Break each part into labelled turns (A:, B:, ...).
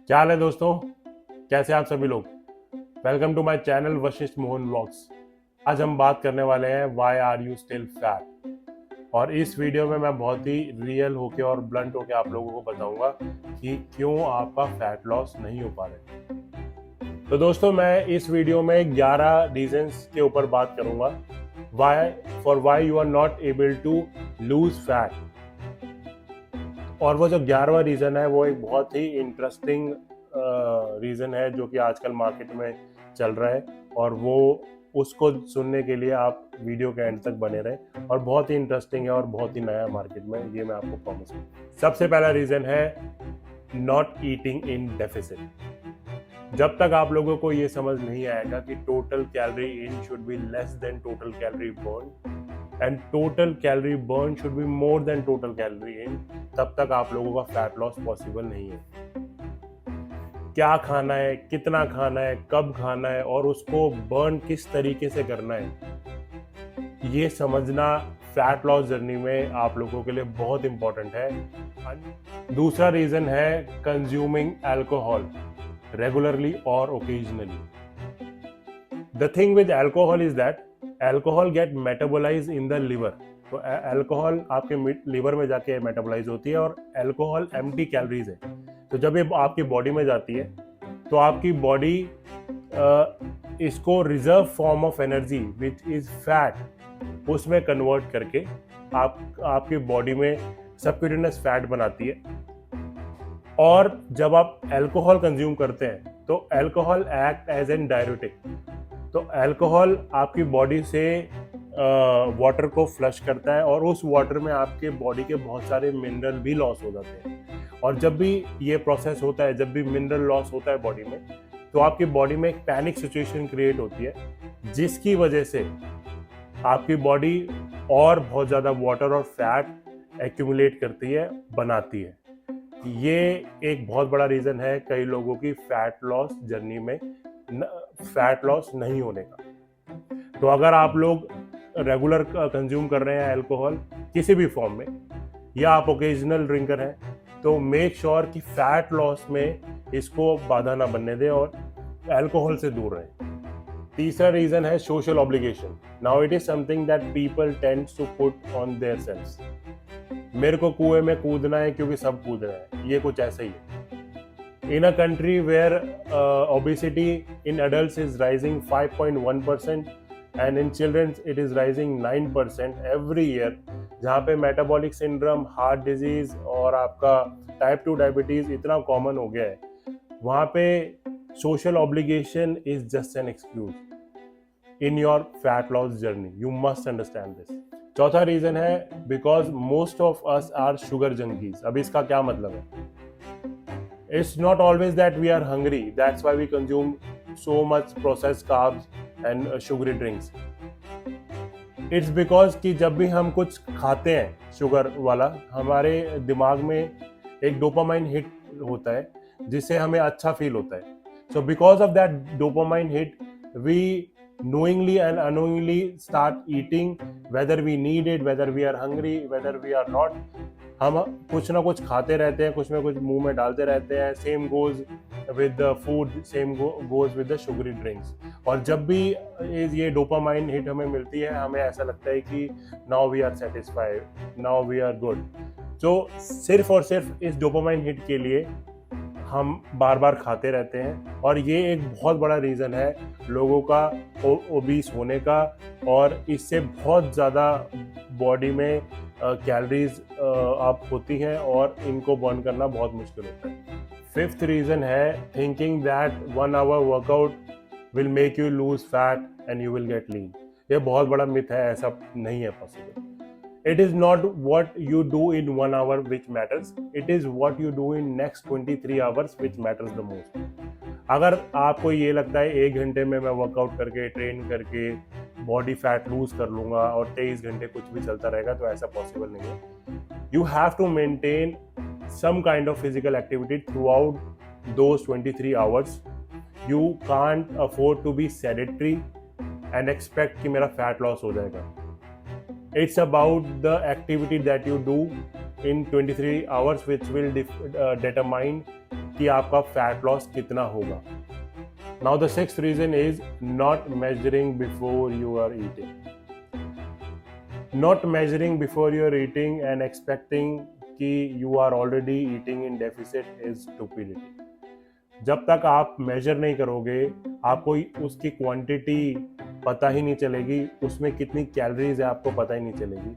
A: क्या हाल है दोस्तों? कैसे आप सभी लोग? Welcome to my channel Vashisht Mohan vlogs. आज हम बात करने वाले हैं why are you still fat. और इस वीडियो में मैं बहुत ही रियल होके और ब्लंट होके आप लोगों को बताऊंगा कि क्यों आपका फैट लॉस नहीं हो पा रहा है। तो दोस्तों, मैं इस वीडियो में 11 रीजंस के ऊपर बात करूंगा why you are not able to lose fat. और वो जो 11वां रीज़न है वो एक बहुत ही इंटरेस्टिंग रीज़न है जो कि आजकल मार्केट में चल रहा है, और वो उसको सुनने के लिए आप वीडियो के एंड तक बने रहें। और बहुत ही इंटरेस्टिंग है और बहुत ही नया मार्केट में, ये मैं आपको प्रॉमिस करता हूँ। सबसे पहला रीज़न है नॉट ईटिंग इन डेफिसिट। जब तक आप लोगों को ये समझ नहीं आएगा कि total calorie in should be less than total calorie burn and total calorie burn should be more than total calorie इन, तब तक आप लोगों का फैट लॉस पॉसिबल नहीं है। क्या खाना है, कितना खाना है, कब खाना है और उसको बर्न किस तरीके से करना है, ये समझना फैट लॉस जर्नी में आप लोगों के लिए बहुत इंपॉर्टेंट है। दूसरा रीजन है consuming alcohol regularly or occasionally. The thing with alcohol is that alcohol get metabolized in the liver. तो अल्कोहल आपके लिवर में जाके मेटाबोलाइज होती है और अल्कोहल एम्प्टी कैलोरीज है। तो जब ये आपकी बॉडी में जाती है तो आपकी बॉडी इसको reserve form of energy which is fat उसमें कन्वर्ट करके आपकी बॉडी में सबक्यूटेनियस फैट बनाती है। और जब आप अल्कोहल कंज्यूम करते हैं तो alcohol act as an diuretic. तो अल्कोहल आपकी बॉडी से वाटर को फ्लश करता है और उस वाटर में आपके बॉडी के बहुत सारे मिनरल भी लॉस हो जाते हैं। और जब भी ये प्रोसेस होता है, जब भी मिनरल लॉस होता है बॉडी में, तो आपकी बॉडी में एक पैनिक सिचुएशन क्रिएट होती है, जिसकी वजह से आपकी बॉडी और बहुत ज़्यादा वाटर और फैट एक्यूमुलेट करती है, बनाती है। ये एक बहुत बड़ा रीज़न है कई लोगों की फैट लॉस जर्नी में फैट लॉस नहीं होने का। तो अगर आप लोग रेगुलर कंज्यूम कर रहे हैं अल्कोहल किसी भी फॉर्म में, या आप ओकेजनल ड्रिंकर हैं, तो मेक श्योर कि फैट लॉस में इसको बाधा ना बनने दें और अल्कोहल से दूर रहें। तीसरा रीज़न है social obligation. Now it is something that people tends to put on their selves. मेरे को कुएं में कूदना है क्योंकि सब कूद रहे हैं, ये कुछ ऐसा ही है। In a country where obesity in adults is rising 5.1% and in childrens it is rising 9% every year, जहाँ पे मेटाबॉलिक सिंड्रोम, हार्ट डिजीज और आपका टाइप 2 डायबिटीज इतना कॉमन हो गया है, वहाँ पे social obligation is just an excuse in your fat loss journey. You must understand this. चौथा रीजन है because most of us are sugar junkies. अब इसका क्या मतलब है? It's not always that we are hungry, that's why we consume so much processed carbs and sugary drinks. It's because कि जब भी हम कुछ खाते हैं शुगर वाला, हमारे दिमाग में एक डोपामाइन हिट होता है जिससे हमें अच्छा फील होता है। So because of that dopamine hit we knowingly and unknowingly start eating, whether we need it, whether we are hungry, whether we are not, हम कुछ ना कुछ खाते रहते हैं, कुछ ना कुछ मुंह में डालते रहते हैं। Same goes with the food, same goes with the sugary drinks. और जब भी ये डोपामाइन हिट हमें मिलती है, हमें ऐसा लगता है कि now we are satisfied, now we are good. तो सिर्फ और सिर्फ इस डोपामाइन हिट के लिए हम बार बार खाते रहते हैं, और ये एक बहुत बड़ा रीज़न है लोगों का ओबीस होने का, और इससे बहुत ज़्यादा बॉडी में कैलोरीज अप होती हैं और इनको बर्न करना बहुत मुश्किल होता है। फिफ्थ रीज़न है thinking that 1 hour workout will make you lose fat and you will get lean. ये बहुत बड़ा मिथ है, ऐसा नहीं है possible. It is not what you do in 1 hour which matters. It is what you do in next 23 hours which matters the most. अगर आपको ये लगता है 1 घंटे में मैं वर्कआउट करके, ट्रेन करके बॉडी फैट लूज कर लूंगा और 23 घंटे कुछ भी चलता रहेगा, तो ऐसा पॉसिबल नहीं है। You have to maintain some kind of physical activity throughout those 23 hours. You can't afford to be sedentary and expect कि मेरा फैट लॉस हो जाएगा। It's about the activity that you do in 23 hours which will determine कि आपका fat loss कितना होगा. Now the sixth reason is not measuring before you are eating. Not measuring before you're eating and expecting कि you are already eating in deficit is stupidity. जब तक आप major नहीं करोगे आपको उसकी क्वांटिटी पता ही नहीं चलेगी, उसमें कितनी कैलोरीज है आपको पता ही नहीं चलेगी.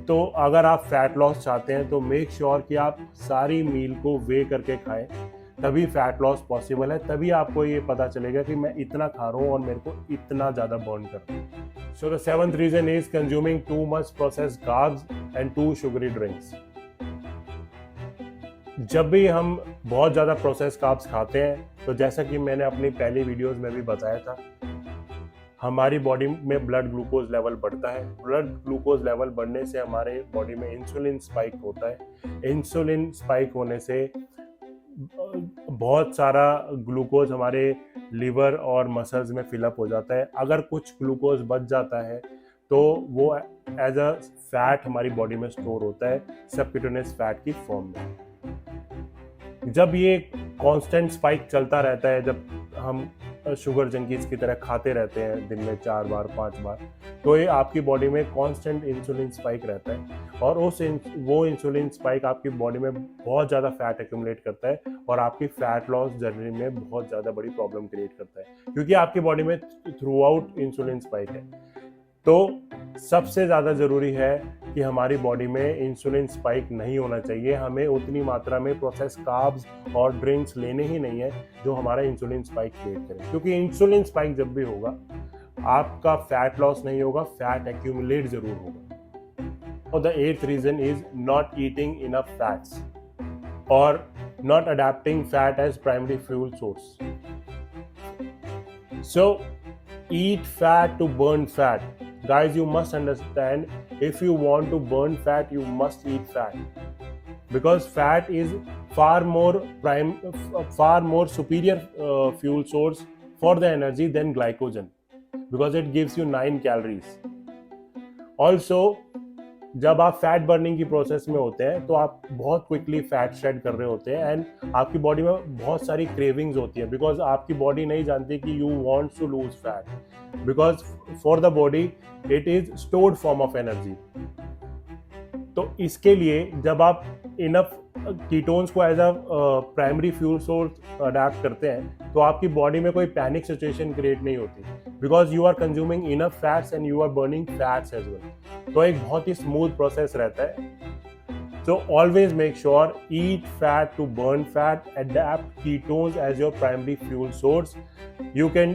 A: तो अगर आप फैट लॉस चाहते हैं तो मेक श्योर कि आप सारी मील को वे करके खाएं, तभी फैट लॉस पॉसिबल है. तभी आपको ये पता चलेगा कि मैं इतना खा रहा हूँ और मेरे को इतना ज़्यादा बर्न करना है. So the seventh reason is consuming too much processed carbs and too sugary drinks. जब भी हम बहुत ज़्यादा प्रोसेस्ड कार्ब्स खाते हैं तो जैसा कि मैंने अपनी पहली वीडियोस में भी बताया था, हमारी बॉडी में ब्लड ग्लूकोज लेवल बढ़ता है. ब्लड ग्लूकोज लेवल बढ़ने से हमारे बॉडी में इंसुलिन स्पाइक होता है. इंसुलिन स्पाइक होने से बहुत सारा ग्लूकोज हमारे लिवर और मसल्स में फिलअप हो जाता है. अगर कुछ ग्लूकोज बच जाता है तो वो एज अ फैट हमारी बॉडी में स्टोर होता है सबक्यूटेनियस फैट की फॉर्म में. जब ये कांस्टेंट स्पाइक चलता रहता है, जब हम शुगर जंकीज की तरह खाते रहते हैं दिन में 4 बार 5 बार, तो ये आपकी बॉडी में कांस्टेंट इंसुलिन स्पाइक रहता है और वो इंसुलिन स्पाइक आपकी बॉडी में बहुत ज़्यादा फैट एक्यूमुलेट करता है और आपकी फैट लॉस जर्नी में बहुत ज़्यादा बड़ी प्रॉब्लम क्रिएट करता है, क्योंकि आपकी बॉडी में थ्रू आउट इंसुलिन स्पाइक है. तो सबसे ज़्यादा ज़रूरी है कि हमारी बॉडी में इंसुलिन स्पाइक नहीं होना चाहिए. हमें उतनी मात्रा में प्रोसेस कार्ब्स और ड्रिंक्स लेने ही नहीं है जो हमारा इंसुलिन स्पाइक क्रिएट करें, क्योंकि इंसुलिन स्पाइक जब भी होगा आपका फैट लॉस नहीं होगा, फैट एक्यूमुलेट जरूर होगा. और the eighth reason is not eating enough fats और not adapting fat as primary fuel source. So eat fat to burn fat. Guys, you must understand, if you want to burn fat, you must eat fat, because fat is far more superior fuel source for the energy than glycogen, because it gives you 9 calories. Also, जब आप fat burning की process में होते हैं तो आप बहुत quickly fat shade कर रहे होते हैं एंड आपकी बॉडी में बहुत सारी क्रेविंग्स होती है, बिकॉज आपकी बॉडी नहीं जानती कि you want to lose fat, because for the body it is stored form of energy. तो इसके लिए जब आप इनफ कीटोन्स को as a primary fuel source adapt करते हैं तो आपकी बॉडी में कोई पैनिक सिचुएशन क्रिएट नहीं होती, because you are consuming enough fats and you are burning fats as well. तो एक बहुत ही स्मूथ प्रोसेस रहता है. So always make sure eat fat to burn fat, adapt ketones as your primary fuel source. You can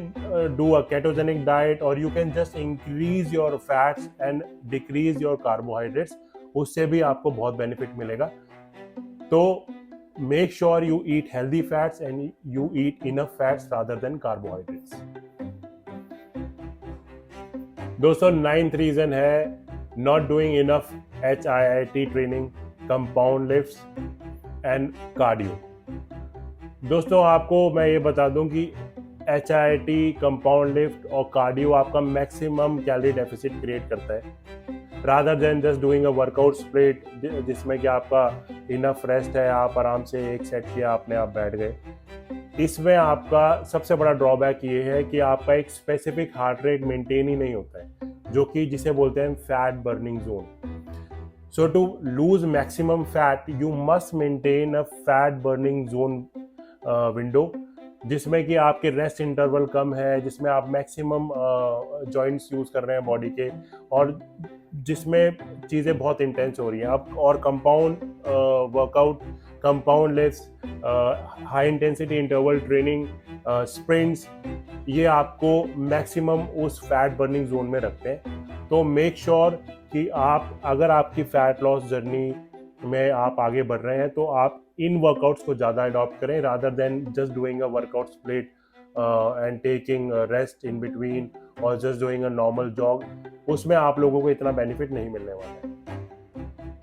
A: do a ketogenic diet or you can just increase your fats and decrease your carbohydrates. उससे भी आपको बहुत benefit मिलेगा. तो make sure you eat healthy fats and you eat enough fats rather than carbohydrates. दोस्तों 9th reason है not doing enough HIIT training, compound lifts and cardio. दोस्तों आपको मैं ये बता दूं कि HIIT, कंपाउंड लिफ्ट और कार्डियो आपका मैक्सिमम कैलोरी डेफिसिट क्रिएट करता है, rather than just doing a workout split जिसमें कि आपका इनफ रेस्ट है, आप आराम से एक सेट किया आपने आप बैठ गए. इसमें आपका सबसे बड़ा ड्रॉबैक ये है कि आपका एक स्पेसिफिक हार्ट रेट मेंटेन ही नहीं होता है, जो कि जिसे बोलते हैं fat burning zone. So to lose maximum fat, you must maintain a fat burning zone window, जिसमें कि आपके रेस्ट इंटरवल कम है, जिसमें आप मैक्सिमम जॉइंट्स यूज़ कर रहे हैं बॉडी के और जिसमें चीज़ें बहुत इंटेंस हो रही हैं. अब और compound workout, compound lifts, high intensity interval training, sprints, ये आपको मैक्सिमम उस फैट बर्निंग जोन में रखते हैं. तो मेक श्योर कि आप अगर आपकी फैट लॉस जर्नी में आप आगे बढ़ रहे हैं तो आप इन वर्कआउट्स को ज़्यादा अडॉप्ट करें, rather than just doing a workout split and taking rest in between और just doing a normal jog. उसमें आप लोगों को इतना बेनिफिट नहीं मिलने वाला है.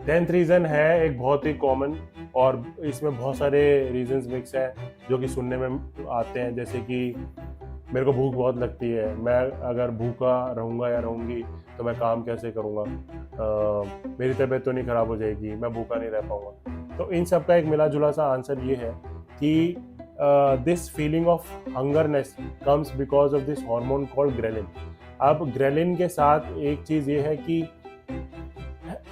A: 10th रीज़न है एक बहुत ही कॉमन और इसमें बहुत सारे रीजंस मिक्स हैं जो कि सुनने में आते हैं, जैसे कि मेरे को भूख बहुत लगती है, मैं अगर भूखा रहूँगा या रहूँगी तो मैं काम कैसे करूँगा, मेरी तबीयत तो नहीं ख़राब हो जाएगी, मैं भूखा नहीं रह पाऊँगा. तो इन सब का एक मिला जुला सा आंसर ये है कि this feeling of hungerness comes because of this hormone called ghrelin. अब ग्रेलिन के साथ एक चीज़ ये है कि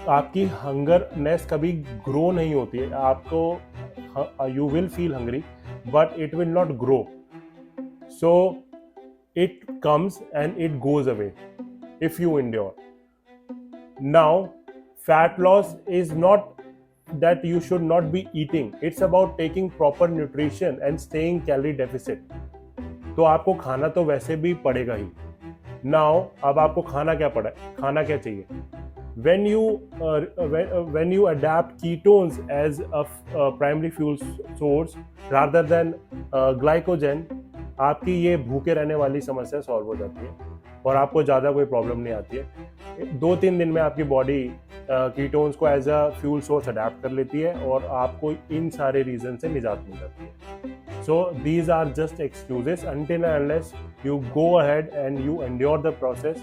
A: आपकी हंगरनेस कभी ग्रो नहीं होती है, आपको you will feel hungry but it will not grow, so it comes and it goes away if you endure. Now, fat loss is not that you should not be eating, it's about taking proper nutrition and staying calorie deficit. तो आपको खाना तो वैसे भी पड़ेगा ही। Now, अब आपको खाना क्या पड़ा, खाना क्या चाहिए? When you adapt ketones as a primary fuel source rather than glycogen, आपकी ये भूखे रहने वाली समस्या सॉल्व हो जाती है और आपको ज़्यादा कोई प्रॉब्लम नहीं आती है। 2-3 दिन में आपकी बॉडी कीटोन्स को as a fuel source adapt कर लेती है और आपको इन सारे रीज़न से निजात मिल जाती है। So these are just excuses until unless you go ahead and you endure the process,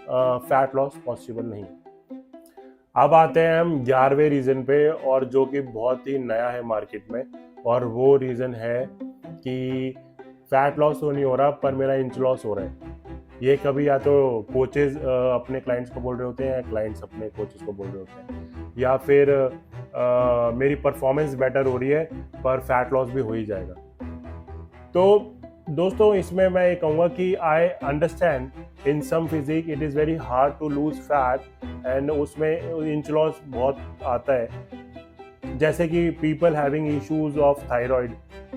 A: fat loss possible नहीं। अब आते हैं हम 11वें रीज़न पे, और जो कि बहुत ही नया है मार्केट में, और वो रीज़न है कि फैट लॉस तो नहीं हो रहा पर मेरा इंच लॉस हो रहा है। ये कभी या तो कोचेज अपने क्लाइंट्स को बोल रहे होते हैं या क्लाइंट्स अपने कोचेज को बोल रहे होते हैं, या फिर मेरी परफॉर्मेंस बेटर हो रही है पर फैट लॉस भी हो ही जाएगा। तो दोस्तों इसमें मैं ये कहूँगा कि I understand in some physique it is very hard to lose fat and उसमें इंच लॉस बहुत आता है, जैसे कि people having issues of thyroid.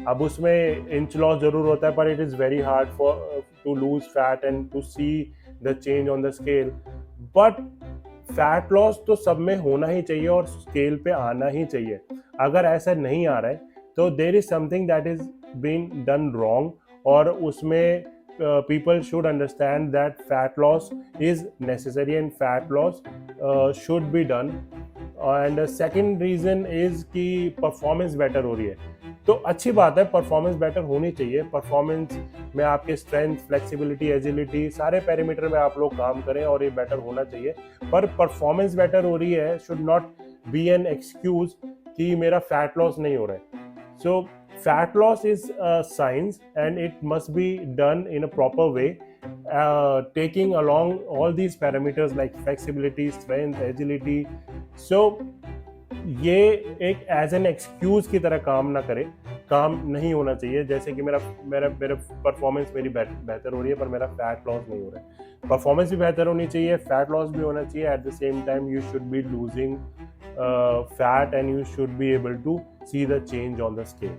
A: अब उसमें इंच लॉस जरूर होता है पर it is very hard for to lose fat and to see the change on the scale. But fat loss तो सब में होना ही चाहिए और स्केल पे आना ही चाहिए। अगर ऐसा नहीं आ रहा है तो there is something that is been done wrong, और उसमें people should understand that fat loss is necessary and fat loss should be done. And the second reason is कि performance better हो रही है, तो अच्छी बात है, परफॉर्मेंस बेटर होनी चाहिए। परफॉर्मेंस में आपके स्ट्रेंथ, फ्लेक्सिबिलिटी, एजिलिटी, सारे पैरामीटर में आप लोग काम करें और ये बेटर होना चाहिए। पर परफॉर्मेंस बेटर हो रही है should not be an excuse कि मेरा फैट लॉस नहीं हो रहा है। सो fat loss is a science and it must be done in a proper way, taking along all these parameters like flexibility, strength, agility. So ये एक as an excuse की तरह काम ना करे, काम नहीं होना चाहिए। जैसे कि मेरा परफॉर्मेंस मेरी बेहतर हो रही है पर मेरा फैट लॉस नहीं हो रहा है। परफॉर्मेंस भी बेहतर होनी चाहिए, फैट लॉस भी होना चाहिए। At the same time you should be losing fat and you should be able to see the change on the scale.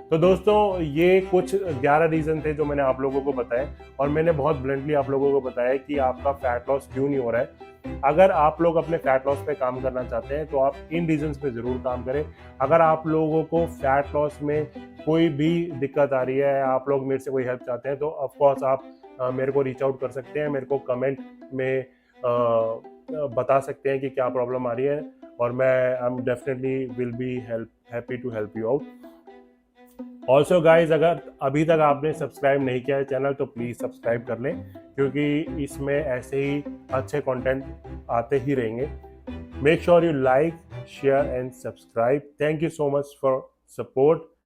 A: तो दोस्तों ये कुछ 11 रीज़न थे जो मैंने आप लोगों को बताए, और मैंने बहुत ब्लंटली आप लोगों को बताया कि आपका फैट लॉस क्यों नहीं हो रहा है। अगर आप लोग अपने फैट लॉस पे काम करना चाहते हैं तो आप इन रीजंस पे ज़रूर काम करें। अगर आप लोगों को फैट लॉस में कोई भी दिक्कत आ रही है, आप लोग मेरे से कोई हेल्प चाहते हैं, तो ऑफकोर्स आप मेरे को रीच आउट कर सकते हैं, मेरे को कमेंट में बता सकते हैं कि क्या प्रॉब्लम आ रही है, और मैं I am definitely will be happy to help you out. Also guys, अगर अभी तक आपने सब्सक्राइब नहीं किया है चैनल तो प्लीज़ सब्सक्राइब कर लें, क्योंकि इसमें ऐसे ही अच्छे कंटेंट आते ही रहेंगे। Make sure you like, share and subscribe. Thank you so much for support.